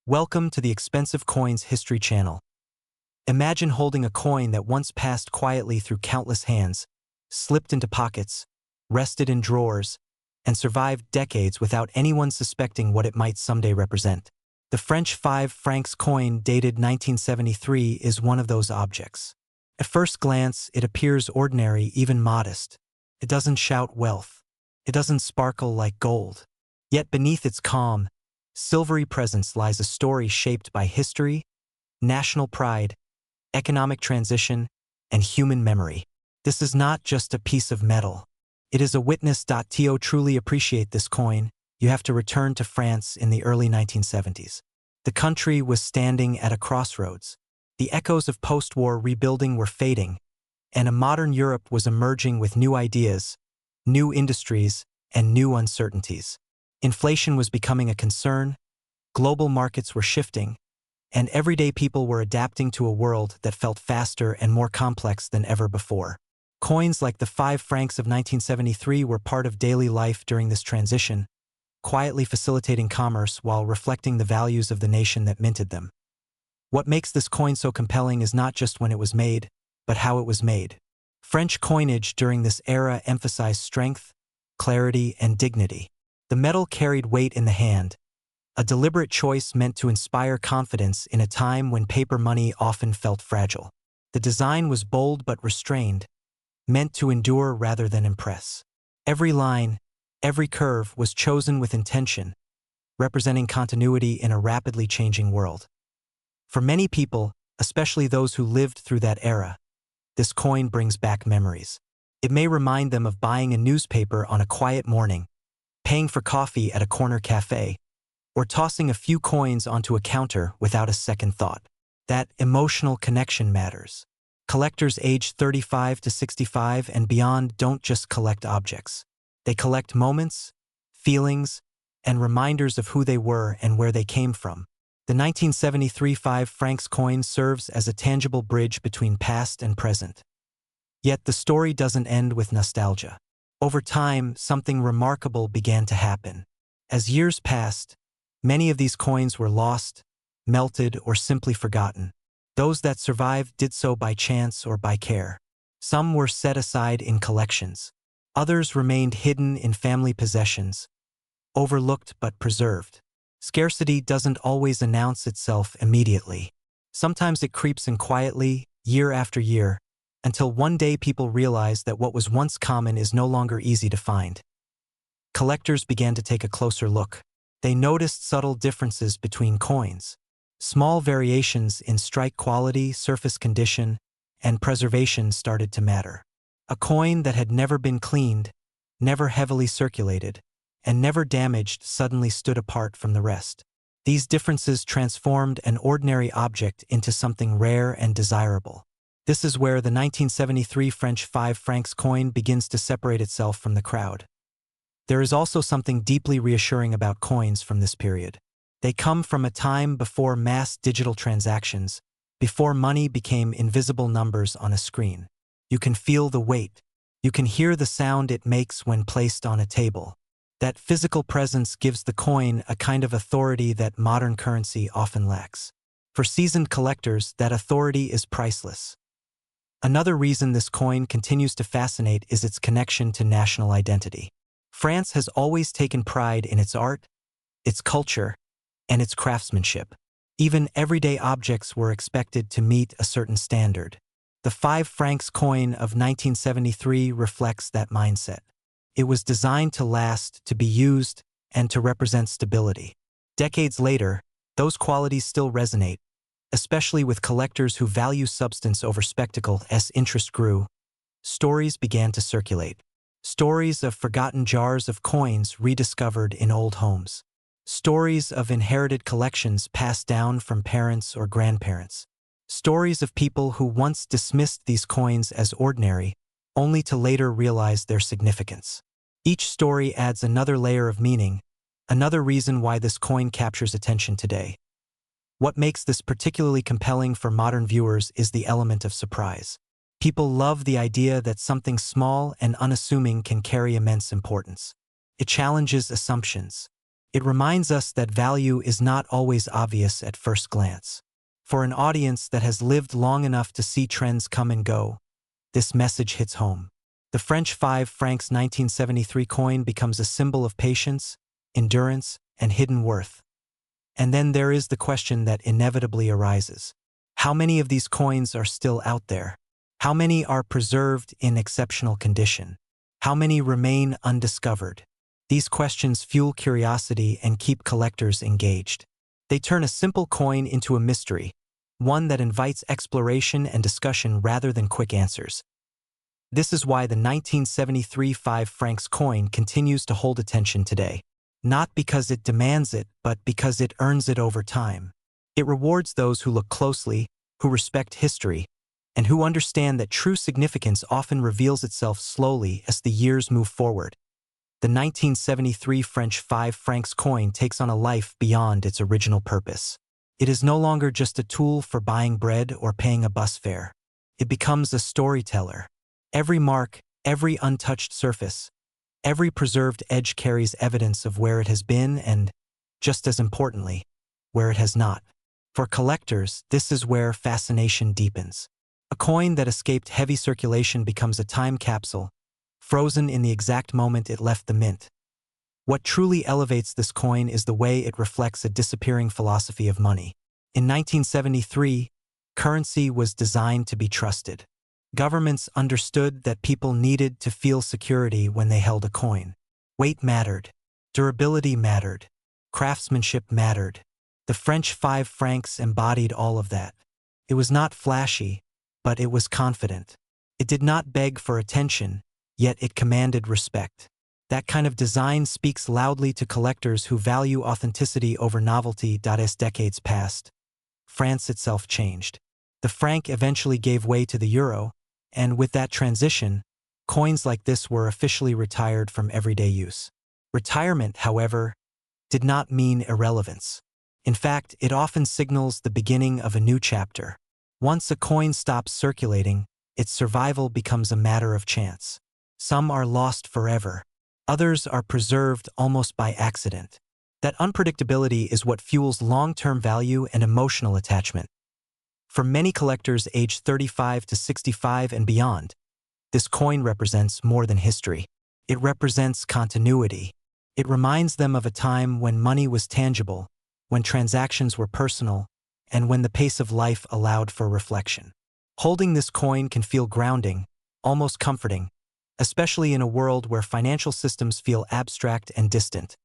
Welcome to the Expensive Coins History Channel. Imagine holding a coin that once passed quietly through countless hands, slipped into pockets, rested in drawers, and survived decades without anyone suspecting what it might someday represent. The French 5 francs coin dated 1973 is one of those objects. At first glance, it appears ordinary, even modest. It doesn't shout wealth. It doesn't sparkle like gold. Yet beneath its calm, silvery presence lies a story shaped by history, national pride, economic transition, and human memory. This is not just a piece of metal. It is a witness. To truly appreciate this coin, you have to return to France in the early 1970s. The country was standing at a crossroads. The echoes of post-war rebuilding were fading, and a modern Europe was emerging with new ideas, new industries, and new uncertainties. Inflation was becoming a concern, global markets were shifting, and everyday people were adapting to a world that felt faster and more complex than ever before. Coins like the 5 francs of 1973 were part of daily life during this transition, quietly facilitating commerce while reflecting the values of the nation that minted them. What makes this coin so compelling is not just when it was made, but how it was made. French coinage during this era emphasized strength, clarity, and dignity. The metal carried weight in the hand, a deliberate choice meant to inspire confidence in a time when paper money often felt fragile. The design was bold but restrained, meant to endure rather than impress. Every line, every curve was chosen with intention, representing continuity in a rapidly changing world. For many people, especially those who lived through that era, this coin brings back memories. It may remind them of buying a newspaper on a quiet morning, paying for coffee at a corner cafe, or tossing a few coins onto a counter without a second thought. That emotional connection matters. Collectors aged 35 to 65 and beyond don't just collect objects. They collect moments, feelings, and reminders of who they were and where they came from. The 1973 5 francs coin serves as a tangible bridge between past and present. Yet the story doesn't end with nostalgia. Over time, something remarkable began to happen. As years passed, many of these coins were lost, melted, or simply forgotten. Those that survived did so by chance or by care. Some were set aside in collections. Others remained hidden in family possessions, overlooked but preserved. Scarcity doesn't always announce itself immediately. Sometimes it creeps in quietly, year after year, until one day people realize that what was once common is no longer easy to find. Collectors began to take a closer look. They noticed subtle differences between coins. Small variations in strike quality, surface condition, and preservation started to matter. A coin that had never been cleaned, never heavily circulated, and never damaged suddenly stood apart from the rest. These differences transformed an ordinary object into something rare and desirable. This is where the 1973 French 5 francs coin begins to separate itself from the crowd. There is also something deeply reassuring about coins from this period. They come from a time before mass digital transactions, before money became invisible numbers on a screen. You can feel the weight. You can hear the sound it makes when placed on a table. That physical presence gives the coin a kind of authority that modern currency often lacks. For seasoned collectors, that authority is priceless. Another reason this coin continues to fascinate is its connection to national identity. France has always taken pride in its art, its culture, and its craftsmanship. Even everyday objects were expected to meet a certain standard. The 5 francs coin of 1973 reflects that mindset. It was designed to last, to be used, and to represent stability. Decades later, those qualities still resonate, especially with collectors who value substance over spectacle. As interest grew, stories began to circulate. Stories of forgotten jars of coins rediscovered in old homes. Stories of inherited collections passed down from parents or grandparents. Stories of people who once dismissed these coins as ordinary, only to later realize their significance. Each story adds another layer of meaning, another reason why this coin captures attention today. What makes this particularly compelling for modern viewers is the element of surprise. People love the idea that something small and unassuming can carry immense importance. It challenges assumptions. It reminds us that value is not always obvious at first glance. For an audience that has lived long enough to see trends come and go, this message hits home. The French 5 francs 1973 coin becomes a symbol of patience, endurance, and hidden worth. And then there is the question that inevitably arises. How many of these coins are still out there? How many are preserved in exceptional condition? How many remain undiscovered? These questions fuel curiosity and keep collectors engaged. They turn a simple coin into a mystery, one that invites exploration and discussion rather than quick answers. This is why the 1973 5 francs coin continues to hold attention today. Not because it demands it, but because it earns it over time. It rewards those who look closely, who respect history, and who understand that true significance often reveals itself slowly as the years move forward. The 1973 French 5 francs coin takes on a life beyond its original purpose. It is no longer just a tool for buying bread or paying a bus fare. It becomes a storyteller. Every mark, every untouched surface, every preserved edge carries evidence of where it has been and, just as importantly, where it has not. For collectors, this is where fascination deepens. A coin that escaped heavy circulation becomes a time capsule, frozen in the exact moment it left the mint. What truly elevates this coin is the way it reflects a disappearing philosophy of money. In 1973, currency was designed to be trusted. Governments understood that people needed to feel security when they held a coin. Weight mattered. Durability mattered. Craftsmanship mattered. The French 5 francs embodied all of that. It was not flashy, but it was confident. It did not beg for attention, yet it commanded respect. That kind of design speaks loudly to collectors who value authenticity over novelty. As decades passed, France itself changed. The franc eventually gave way to the euro, and with that transition, coins like this were officially retired from everyday use. Retirement, however, did not mean irrelevance. In fact, it often signals the beginning of a new chapter. Once a coin stops circulating, its survival becomes a matter of chance. Some are lost forever. Others are preserved almost by accident. That unpredictability is what fuels long-term value and emotional attachment. For many collectors aged 35 to 65 and beyond, this coin represents more than history. It represents continuity. It reminds them of a time when money was tangible, when transactions were personal, and when the pace of life allowed for reflection. Holding this coin can feel grounding, almost comforting, especially in a world where financial systems feel abstract and distant.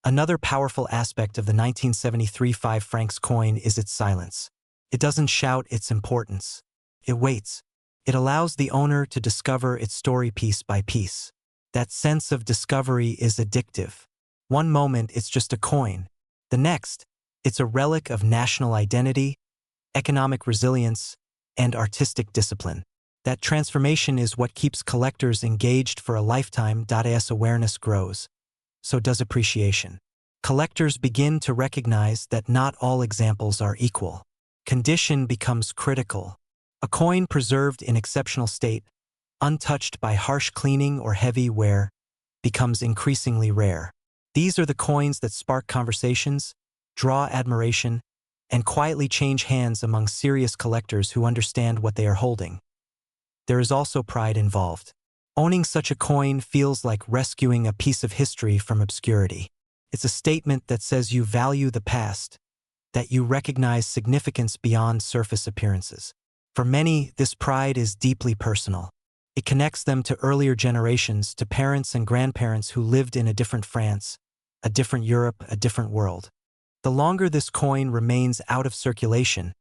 Another powerful aspect of the 1973 5 francs coin is its silence. It doesn't shout its importance. It waits. It allows the owner to discover its story piece by piece. That sense of discovery is addictive. One moment it's just a coin. The next, it's a relic of national identity, economic resilience, and artistic discipline. That transformation is what keeps collectors engaged for a lifetime. As awareness grows, so does appreciation. Collectors begin to recognize that not all examples are equal. Condition becomes critical. A coin preserved in exceptional state, untouched by harsh cleaning or heavy wear, becomes increasingly rare. These are the coins that spark conversations, draw admiration, and quietly change hands among serious collectors who understand what they are holding. There is also pride involved. Owning such a coin feels like rescuing a piece of history from obscurity. It's a statement that says you value the past, that you recognize significance beyond surface appearances. For many, this pride is deeply personal. It connects them to earlier generations, to parents and grandparents who lived in a different France, a different Europe, a different world. The longer this coin remains out of circulation,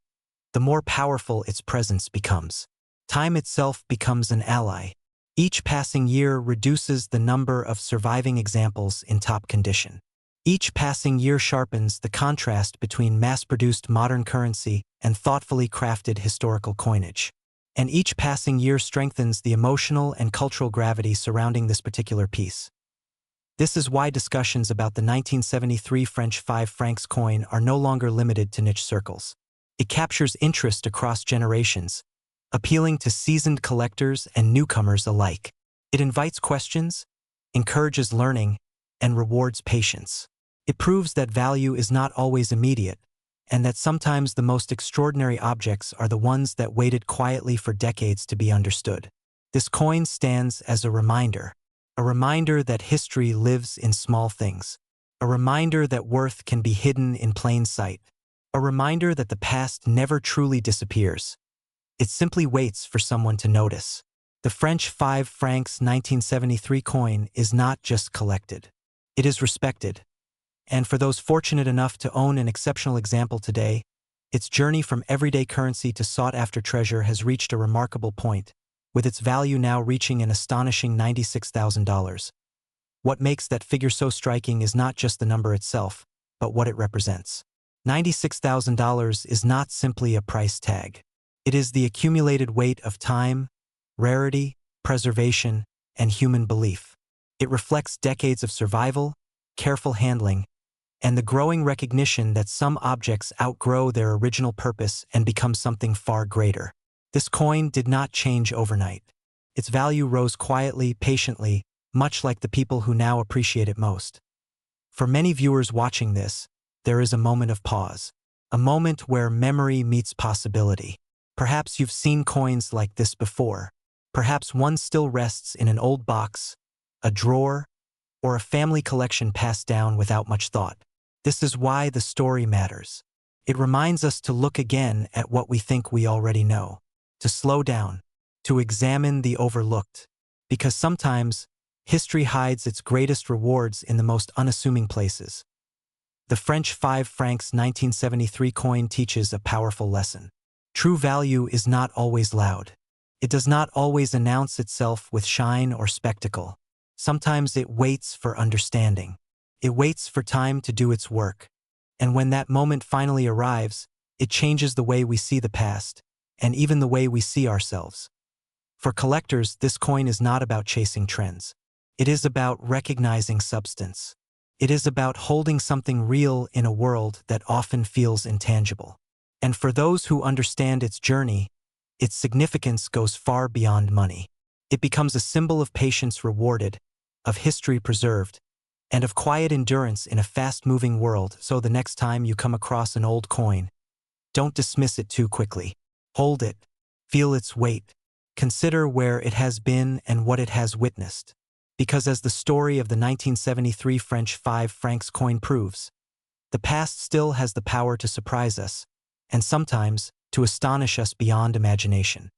the more powerful its presence becomes. Time itself becomes an ally. Each passing year reduces the number of surviving examples in top condition. Each passing year sharpens the contrast between mass-produced modern currency and thoughtfully crafted historical coinage. And each passing year strengthens the emotional and cultural gravity surrounding this particular piece. This is why discussions about the 1973 French 5 francs coin are no longer limited to niche circles. It captures interest across generations, appealing to seasoned collectors and newcomers alike. It invites questions, encourages learning, and rewards patience. It proves that value is not always immediate, and that sometimes the most extraordinary objects are the ones that waited quietly for decades to be understood. This coin stands as a reminder that history lives in small things, a reminder that worth can be hidden in plain sight, a reminder that the past never truly disappears. It simply waits for someone to notice. The French 5 francs 1973 coin is not just collected. It is respected. And for those fortunate enough to own an exceptional example today, its journey from everyday currency to sought-after treasure has reached a remarkable point, with its value now reaching an astonishing $96,000. What makes that figure so striking is not just the number itself, but what it represents. $96,000 is not simply a price tag. It is the accumulated weight of time, rarity, preservation, and human belief. It reflects decades of survival, careful handling, and the growing recognition that some objects outgrow their original purpose and become something far greater. This coin did not change overnight. Its value rose quietly, patiently, much like the people who now appreciate it most. For many viewers watching this, there is a moment of pause, a moment where memory meets possibility. Perhaps you've seen coins like this before. Perhaps one still rests in an old box, a drawer, or a family collection passed down without much thought. This is why the story matters. It reminds us to look again at what we think we already know, to slow down, to examine the overlooked, because sometimes history hides its greatest rewards in the most unassuming places. The French 5 francs 1973 coin teaches a powerful lesson. True value is not always loud. It does not always announce itself with shine or spectacle. Sometimes it waits for understanding. It waits for time to do its work. And when that moment finally arrives, it changes the way we see the past, and even the way we see ourselves. For collectors, this coin is not about chasing trends. It is about recognizing substance. It is about holding something real in a world that often feels intangible. And for those who understand its journey, its significance goes far beyond money. It becomes a symbol of patience rewarded, of history preserved, and of quiet endurance in a fast-moving world. So the next time you come across an old coin, don't dismiss it too quickly. Hold it, feel its weight, consider where it has been and what it has witnessed. Because as the story of the 1973 French 5 francs coin proves, the past still has the power to surprise us, and sometimes to astonish us beyond imagination.